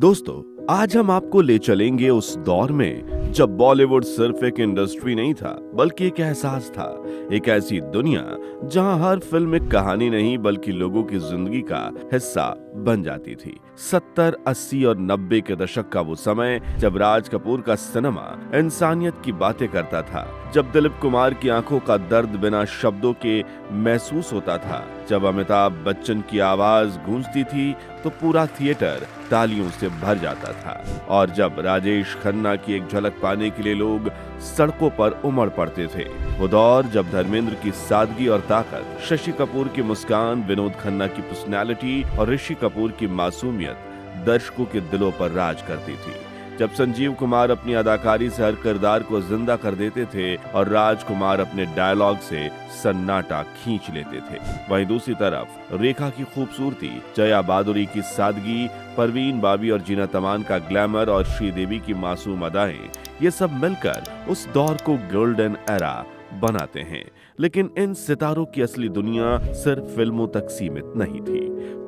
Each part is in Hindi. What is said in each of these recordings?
दोस्तों, आज हम आपको ले चलेंगे उस दौर में जब बॉलीवुड सिर्फ एक इंडस्ट्री नहीं था बल्कि एक एहसास था। एक ऐसी दुनिया जहां हर फिल्म एक कहानी नहीं बल्कि लोगों की जिंदगी का हिस्सा बन जाती थी। 70, 80 और 90 के दशक का वो समय जब राज कपूर का सिनेमा इंसानियत की बातें करता था, जब दिलीप कुमार की आंखों का दर्द बिना शब्दों के महसूस होता था, जब अमिताभ बच्चन की आवाज गूंजती थी तो पूरा थिएटर तालियों से भर जाता था, और जब राजेश खन्ना की एक झलक पाने के लिए लोग सड़कों पर उमड़ पड़ते थे। वो दौर जब धर्मेंद्र की सादगी और ताकत, शशि कपूर की मुस्कान, विनोद खन्ना की पर्सनैलिटी और ऋषि कपूर की मासूमियत दर्शकों के दिलों पर राज करती थी। जब संजीव कुमार अपनी अदाकारी से हर किरदार को जिंदा कर देते थे और राजकुमार अपने डायलॉग से सन्नाटा खींच लेते थे। वहीं दूसरी तरफ रेखा की खूबसूरती, जया बादुरी की सादगी, परवीन बाबी और जीना तमान का ग्लैमर और श्रीदेवी की मासूम अदाएं, ये सब मिलकर उस दौर को गोल्डन एरा बनाते हैं। लेकिन इन सितारों की असली दुनिया सिर्फ फिल्मों तक सीमित नहीं थी।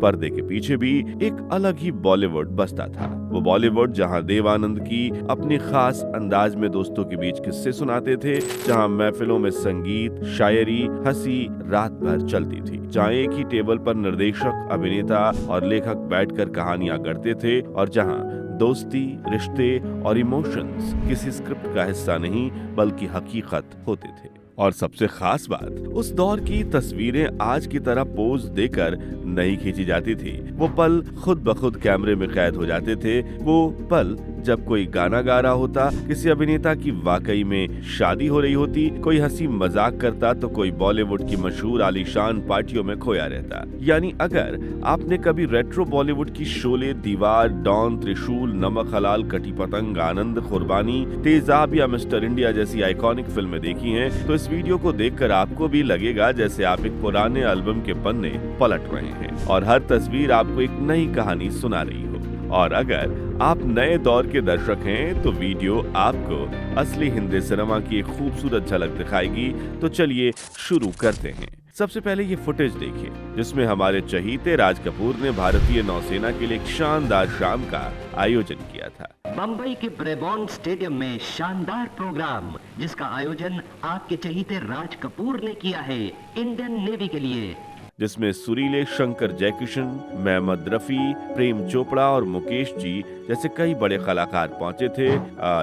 पर्दे के पीछे भी एक अलग ही बॉलीवुड बसता था। वो बॉलीवुड जहां देव आनंद की अपनी खास अंदाज में दोस्तों के बीच किस्से सुनाते थे, जहां महफिलों में संगीत, शायरी, हंसी रात भर चलती थी, जहां एक ही टेबल पर निर्देशक, अभिनेता और लेखक बैठकर कहानियां गढ़ते थे, और जहां दोस्ती, रिश्ते और इमोशंस किसी स्क्रिप्ट का हिस्सा नहीं बल्कि हकीकत होते थे। और सबसे खास बात, उस दौर की तस्वीरें आज की तरह पोज देकर नहीं खींची जाती थी। वो पल खुद ब खुद कैमरे में कैद हो जाते थे। वो पल जब कोई गाना गा रहा होता, किसी अभिनेता की वाकई में शादी हो रही होती, कोई हंसी मजाक करता तो कोई बॉलीवुड की मशहूर आलीशान पार्टियों में खोया रहता। यानी अगर आपने कभी रेट्रो बॉलीवुड की शोले, दीवार, डॉन, त्रिशूल, नमक हलाल, कटी पतंग, आनंद, कुर्बानी, तेजाब या मिस्टर इंडिया जैसी आइकॉनिक फिल्में देखी हैं, तो इस वीडियो को देखकर आपको भी लगेगा जैसे आप एक पुराने एल्बम के पन्ने पलट रहे हैं और हर तस्वीर आपको एक नई कहानी सुना रही हो। और अगर आप नए दौर के दर्शक हैं तो वीडियो आपको असली हिंदी सिनेमा की एक खूबसूरत झलक दिखाएगी। तो चलिए शुरू करते हैं। सबसे पहले ये फुटेज देखिए जिसमें हमारे चहीते राज कपूर ने भारतीय नौसेना के लिए एक शानदार शाम का आयोजन किया था। बम्बई के ब्रेबॉर्न स्टेडियम में शानदार प्रोग्राम जिसका आयोजन आपके चहीते राज कपूर ने किया है इंडियन नेवी के लिए, जिसमें सुरीले शंकर जयकिशन, महमद रफी, प्रेम चोपड़ा और मुकेश जी जैसे कई बड़े कलाकार पहुंचे थे।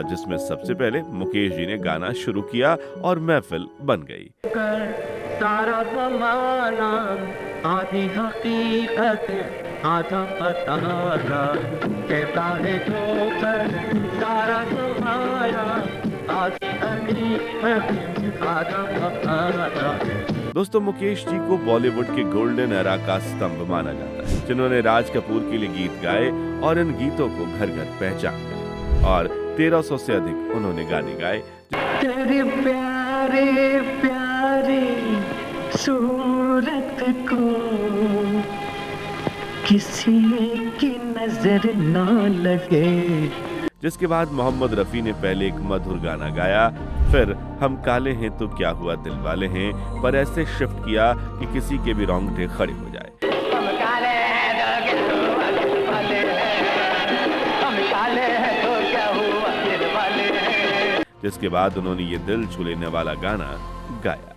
जिसमें सबसे पहले मुकेश जी ने गाना शुरू किया और महफिल बन गई। सारा ज़माना आधी हकीकत आधा पतारा कहता है ठोकर, सारा ज़माना आधी हकीकत आधा पतारा। दोस्तों, मुकेश जी को बॉलीवुड के गोल्डन एरा का स्तंभ माना जाता है, जिन्होंने राज कपूर के लिए गीत गाए और इन गीतों को घर घर पहचान गए और 1300 से अधिक उन्होंने गाने गाए। तेरे प्यारे प्यारे सूरत को किसी की नजर ना लगे। जिसके बाद मोहम्मद रफी ने पहले एक मधुर गाना गाया, फिर हम काले हैं तो क्या हुआ दिल वाले हैं पर ऐसे शिफ्ट किया कि किसी के भी रोंगटे खड़े हो जाए। हम काले हैं तो क्या हुआ दिल वाले हैं, हम काले हैं तो क्या हुआ दिल वाले हैं। जिसके बाद उन्होंने ये दिल छू लेने वाला गाना गाया।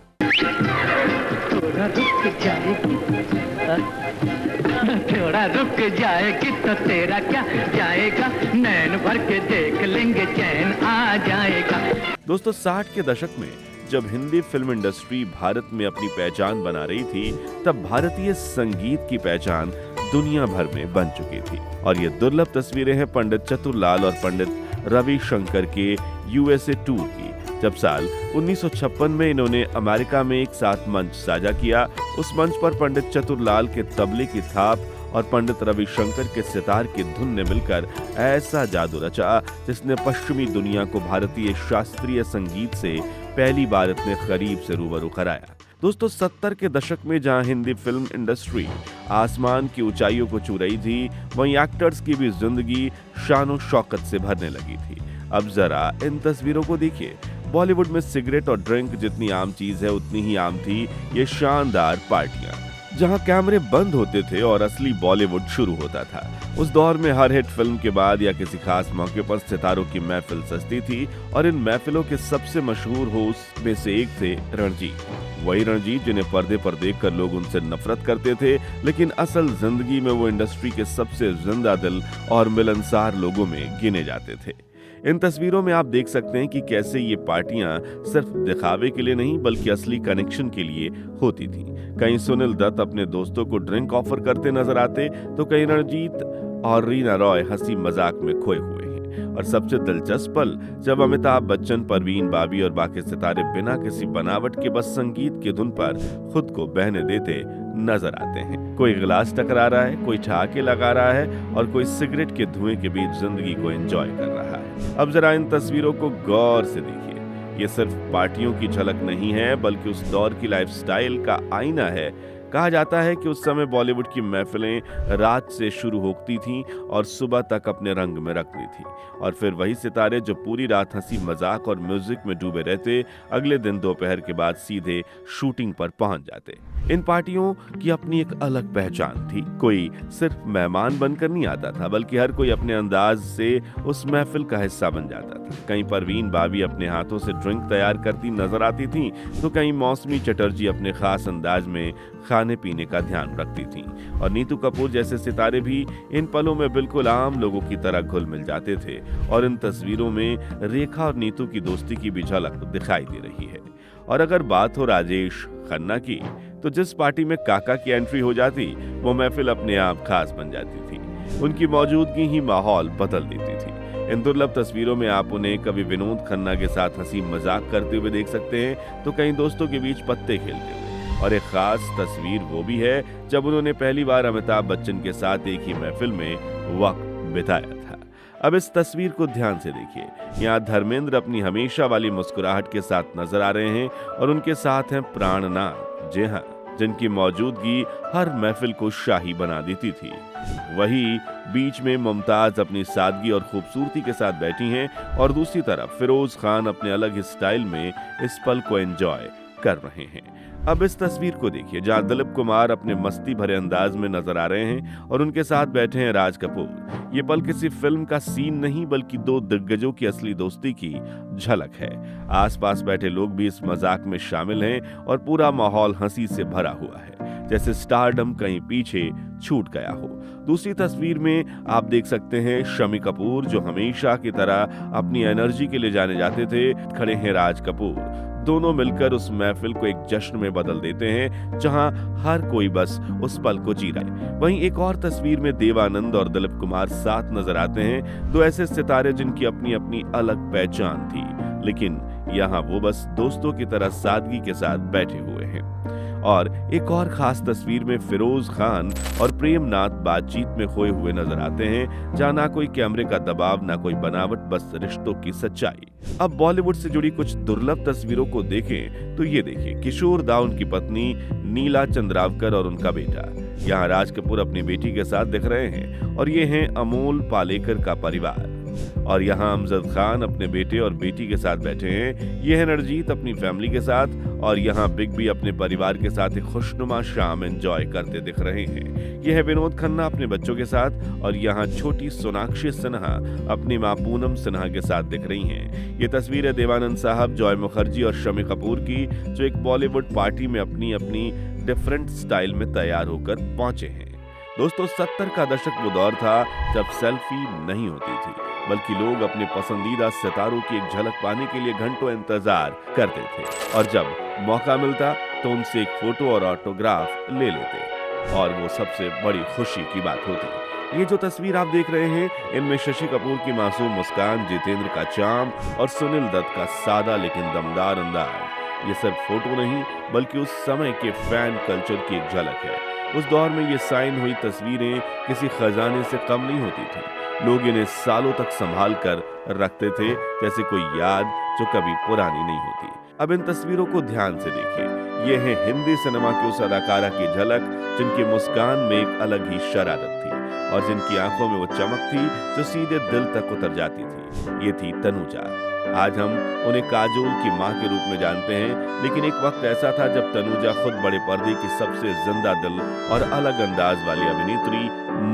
थोड़ा रुक जाएगी तो तेरा क्या जाएगा, नैन भर के देख लेंगे चैन आ जाएगा। दोस्तों, 60 के दशक में जब हिंदी फिल्म इंडस्ट्री भारत में अपनी पहचान बना रही थी, तब भारतीय संगीत की पहचान दुनिया भर में बन चुकी थी। और ये दुर्लभ तस्वीरें हैं पंडित चतुरलाल और पंडित रविशंकर के यूएसए टूर की, जब साल 1956 में इन्होंने अमेरिका में एक साथ मंच साझा किया। उस मंच पर पंडित चतुरलाल के तबले की थाप और पंडित रविशंकर के सितार की धुन ने मिलकर ऐसा जादू रचा जिसने पश्चिमी दुनिया को भारतीय शास्त्रीय संगीत से पहली बार इतने करीब से रूबरू कराया। दोस्तों, 70 के दशक में जहां हिंदी फिल्म इंडस्ट्री आसमान की ऊंचाइयों को छू रही थी, वहीं एक्टर्स की भी जिंदगी शान शौकत से भरने लगी थी। अब जरा इन तस्वीरों को देखिए। बॉलीवुड में सिगरेट और ड्रिंक जितनी आम चीज है उतनी ही आम थी ये शानदार पार्टियां। जहां कैमरे बंद होते थे और असली बॉलीवुड शुरू होता था। उस दौर में हर हिट फिल्म के बाद या किसी खास मौके पर सितारों की महफिल सजती थी और इन महफिलों के सबसे मशहूर होस्ट में से एक थे रणजीत। वही रणजीत जिन्हें पर्दे पर देखकर लोग उनसे नफरत करते थे, लेकिन असल जिंदगी में वो इंडस्ट्री के सबसे जिंदा दिल और मिलनसार लोगों में गिने जाते थे। इन तस्वीरों में आप देख सकते हैं कि कैसे ये पार्टियां सिर्फ दिखावे के लिए नहीं बल्कि असली कनेक्शन के लिए होती थीं। कहीं सुनील दत्त अपने दोस्तों को ड्रिंक ऑफर करते नजर आते, तो कहीं रणजीत और रीना रॉय हंसी मजाक में खोए हुए हैं। और सबसे दिलचस्प पल जब अमिताभ बच्चन, परवीन बाबी और बाकी सितारे बिना किसी बनावट के बस संगीत की धुन पर खुद को बहने देते नजर आते हैं। कोई गिलास टकरा रहा है, कोई ठहाके लगा रहा है और कोई सिगरेट के धुएं के बीच जिंदगी को एंजॉय कर रहा है। अब जरा इन तस्वीरों को गौर से देखिए। ये सिर्फ पार्टियों की झलक नहीं है बल्कि उस दौर की लाइफस्टाइल का आईना है। कहा जाता है कि उस समय बॉलीवुड की महफिलें रात से शुरू होती थीं और सुबह तक अपने रंग में रखती थीं, और फिर वही सितारे जो पूरी रात हंसी मजाक और म्यूजिक में डूबे रहते, अगले दिन दोपहर के बाद सीधे शूटिंग पर पहुंच जाते। इन पार्टियों की अपनी एक अलग पहचान थी। कोई सिर्फ मेहमान बनकर नहीं आता था बल्कि हर कोई अपने अंदाज से उस महफिल का हिस्सा बन जाता था। कहीं परवीन बाबी अपने हाथों से ड्रिंक तैयार करती नजर आती थीं, तो कहीं मौसमी चटर्जी अपने खास अंदाज में खाने पीने का ध्यान रखती थीं, और नीतू कपूर जैसे सितारे भी इन पलों में बिल्कुल आम लोगों की तरह घुल मिल जाते थे। और इन तस्वीरों में रेखा और नीतू की दोस्ती की भी झलक दिखाई दे रही है। और अगर बात हो राजेश खन्ना की, तो जिस पार्टी में काका की एंट्री हो जाती, वो महफिल अपने आप खास बन जाती थी। उनकी मौजूदगी ही माहौल बदल देती थी। इन दुर्लभ तस्वीरों में आप उन्हें कभी विनोद खन्ना के साथ हंसी मजाक करते हुए देख सकते हैं, तो कहीं दोस्तों के बीच पत्ते खेलते हुए। और एक खास तस्वीर वो भी है जब उन्होंने पहली बार अमिताभ बच्चन के साथ एक ही महफिल में वक्त बिताया था। अब इस तस्वीर को ध्यान से देखिए। यहाँ धर्मेंद्र अपनी हमेशा वाली मुस्कुराहट के साथ नजर आ रहे हैं और उनके साथ हैं प्राणनाथ, जी हाँ, जिनकी मौजूदगी हर महफिल को शाही बना देती थी। वही बीच में मुमताज अपनी सादगी और खूबसूरती के साथ बैठी हैं और दूसरी तरफ फिरोज खान अपने अलग ही स्टाइल में इस पल को एंजॉय कर रहे हैं। अब इस तस्वीर को देखिए जहां दिलीप कुमार अपने मस्ती भरे अंदाज में नजर आ रहे हैं और उनके साथ बैठे हैं राज कपूर। ये पल किसी फिल्म का सीन नहीं बल्कि दो दिग्गजों की असली दोस्ती की झलक है। आसपास बैठे लोग भी इस मजाक में शामिल हैं और पूरा माहौल हंसी से भरा हुआ है, जैसे स्टारडम कहीं पीछे छूट गया हो। दूसरी तस्वीर में आप देख सकते हैं शम्मी कपूर, जो हमेशा की तरह अपनी एनर्जी के लिए जाने जाते थे, खड़े हैं राज कपूर। दोनों मिलकर उस महफिल को एक जश्न में बदल देते हैं जहां हर कोई बस उस पल को जी रहा है। वहीं एक और तस्वीर में देवानंद और दिलीप कुमार साथ नजर आते हैं, दो ऐसे सितारे जिनकी अपनी अपनी अलग पहचान थी, लेकिन यहाँ वो बस दोस्तों की तरह सादगी के साथ बैठे हुए हैं। और एक और खास तस्वीर में फिरोज खान और प्रेमनाथ बातचीत में खोए हुए नजर आते हैं, जहां ना कोई कैमरे का दबाव, ना कोई बनावट, बस रिश्तों की सच्चाई। अब बॉलीवुड से जुड़ी कुछ दुर्लभ तस्वीरों को देखें तो ये देखिए, किशोर दा, उनकी पत्नी नीला चंद्रावकर और उनका बेटा। यहाँ राज कपूर अपनी बेटी के साथ दिख रहे हैं और ये हैं अमोल पालेकर का परिवार। और यहाँ अमजद खान अपने बेटे और बेटी के साथ बैठे हैं। ये है रणजीत अपनी फैमिली के साथ, और यहाँ बिग बी अपने परिवार के साथ एक खुशनुमा शाम एंजॉय करते दिख रहे हैं। ये है विनोद खन्ना अपने बच्चों के साथ, और यहाँ छोटी सोनाक्षी सिन्हा अपनी मां पूनम सिन्हा के साथ दिख रही हैं। ये तस्वीर है देवानंद साहब, जॉय मुखर्जी और शम्मी कपूर की, जो एक बॉलीवुड पार्टी में अपनी अपनी डिफरेंट स्टाइल में तैयार होकर पहुंचे हैं। दोस्तों, 70 का दशक वो दौर था जब सेल्फी नहीं होती थी, बल्कि लोग अपने पसंदीदा सितारों की एक झलक पाने के लिए घंटों इंतजार करते थे, और जब मौका मिलता तो उनसे एक फोटो और ऑटोग्राफ ले लेते, और वो सबसे बड़ी खुशी की बात होती। ये जो तस्वीर आप देख रहे हैं, इनमें शशि कपूर की मासूम मुस्कान, जितेंद्र का चार्म और सुनील दत्त का सादा लेकिन दमदार अंदाज, ये सिर्फ फोटो नहीं बल्कि उस समय के फैन कल्चर की एक झलक है। उस दौर में ये साइन हुई तस्वीरें किसी खजाने से कम नहीं होती थी। लोग इन्हें सालों तक संभाल कर रखते थे, जैसे कोई याद जो कभी पुरानी नहीं होती। अब इन तस्वीरों को ध्यान से देखें। ये है हिंदी सिनेमा की उस अदाकारा की झलक जिनकी मुस्कान में एक अलग ही शरारत थी, और जिनकी आंखों में वो चमक थी जो सीधे दिल तक उतर जाती थी। ये थी तनुजा। आज हम उन्हें काजोल की मां के रूप में जानते हैं, लेकिन एक वक्त ऐसा था जब तनुजा खुद बड़े पर्दे की सबसे जिंदा दिल और अलग अंदाज वाली अभिनेत्री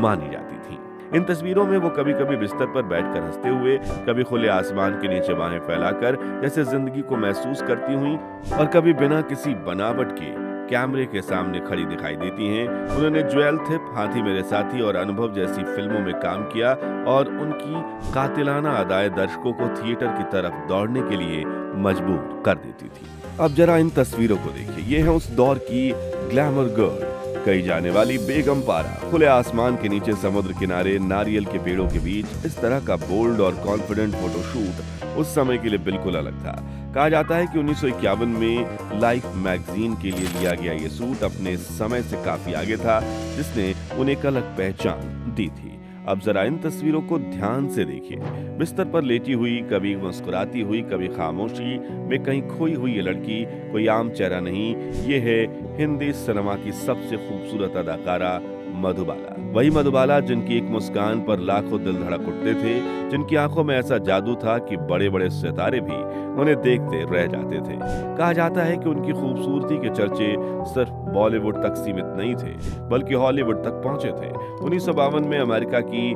मानी जाती थी। इन तस्वीरों में वो कभी कभी बिस्तर पर बैठकर हंसते हुए, कभी खुले आसमान के नीचे बाहें फैलाकर जैसे जिंदगी को महसूस करती हुई, और कभी बिना किसी बनावट के कैमरे के सामने खड़ी दिखाई देती हैं। उन्होंने ज्वेल थिप, हाथी मेरे साथी और अनुभव जैसी फिल्मों में काम किया, और उनकी कातिलाना अदाएं दर्शकों को थिएटर की तरफ दौड़ने के लिए मजबूर कर देती थी। अब जरा इन तस्वीरों को देखिए। ये है उस दौर की ग्लैमर गर्ल, कही जाने वाली बेगम पारा। खुले आसमान के नीचे, समुद्र किनारे, नारियल के पेड़ों के बीच इस तरह का बोल्ड और कॉन्फिडेंट फोटोशूट उस समय के लिए बिल्कुल अलग था। कहा जाता है कि 1951 में लाइफ मैगजीन के लिए लिया गया ये सूट अपने समय से काफी आगे था, जिसने उन्हें एक अलग पहचान दी थी। अब जरा इन तस्वीरों को ध्यान से देखिए। बिस्तर पर लेटी हुई, कभी मुस्कुराती हुई, कभी खामोशी में कहीं खोई हुई ये लड़की कोई आम चेहरा नहीं, ये है हिंदी सिनेमा की सबसे खूबसूरत अदाकारा मधुबाला। वही मधुबाला जिनकी एक मुस्कान पर लाखों दिल धड़क उठते थे, जिनकी आंखों में ऐसा जादू था कि बड़े बड़े सितारे भी उन्हें देखते रह जाते थे। कहा जाता है कि उनकी खूबसूरती के चर्चे सिर्फ बॉलीवुड तक सीमित नहीं थे, बल्कि हॉलीवुड तक पहुंचे थे। 1952 में अमेरिका की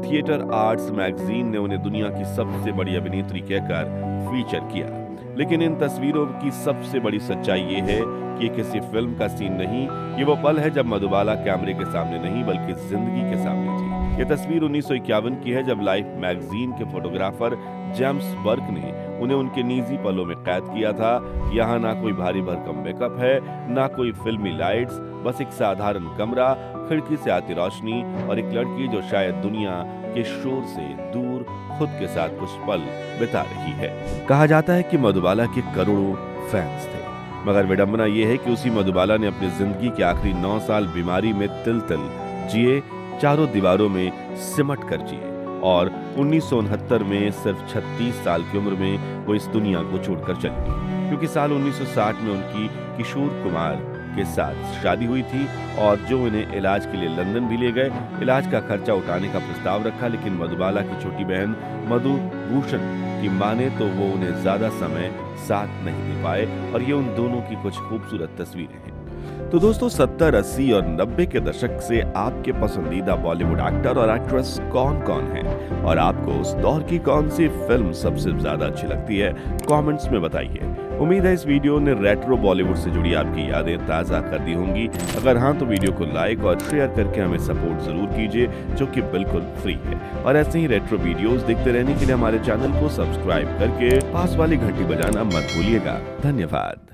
थिएटर आर्ट्स मैगजीन ने उन्हें दुनिया की सबसे बड़ी अभिनेत्री कहकर फीचर किया। लेकिन इन तस्वीरों की सबसे बड़ी सच्चाई ये है कि ये किसी फिल्म का सीन नहीं, ये वो पल है जब मधुबाला कैमरे के सामने नहीं बल्कि जिंदगी के सामने थी। ये तस्वीर 1951 की है, जब लाइफ मैगजीन के फोटोग्राफर जेम्स बर्क ने उन्हें उनके निजी पलों में कैद किया था। यहाँ ना कोई भारी भरकम मेकअप है, ना कोई फिल्मी लाइट्स, बस एक साधारण कमरा, खिड़की से आती रोशनी और एक लड़की जो शायद दुनिया के शोर से दूर खुद के साथ कुछ पल बिता रही है। कहा जाता है कि मधुबाला के करोड़ों फैंस थे, मगर विडंबना यह है कि उसी मधुबाला ने अपनी जिंदगी के आखिरी 9 साल बीमारी में तिल जिए, चारों दीवारों में सिमट कर जिए, और 1969 में सिर्फ 36 साल की उम्र में वो इस दुनिया को छोड़कर चली गई, क्योंकि साल 1960 में उनकी किशोर कुमार के साथ शादी हुई थी, और जो उन्हें इलाज के लिए लंदन भी ले गए। इलाज का खर्चा उठाने का प्रस्ताव रखा, लेकिन मधुबाला की छोटी बहन मधु भूषण की माने तो वो उन्हें ज्यादा समय साथ नहीं दे पाए, और ये उन दोनों की कुछ खूबसूरत तस्वीरें हैं। तो दोस्तों, 70, 80 और 90 के दशक से आपके पसंदीदा बॉलीवुड एक्टर और एक्ट्रेस कौन कौन हैं, और आपको उस दौर की कौन सी फिल्म सबसे ज्यादा अच्छी लगती है, कमेंट्स में बताइए। उम्मीद है इस वीडियो ने रेट्रो बॉलीवुड से जुड़ी आपकी यादें ताज़ा कर दी होंगी। अगर हाँ, तो वीडियो को लाइक और शेयर करके हमें सपोर्ट जरूर कीजिए, जो कि बिल्कुल फ्री है। और ऐसे ही रेट्रो वीडियोस देखते रहने के लिए हमारे चैनल को सब्सक्राइब करके पास वाली घंटी बजाना मत भूलिएगा। धन्यवाद।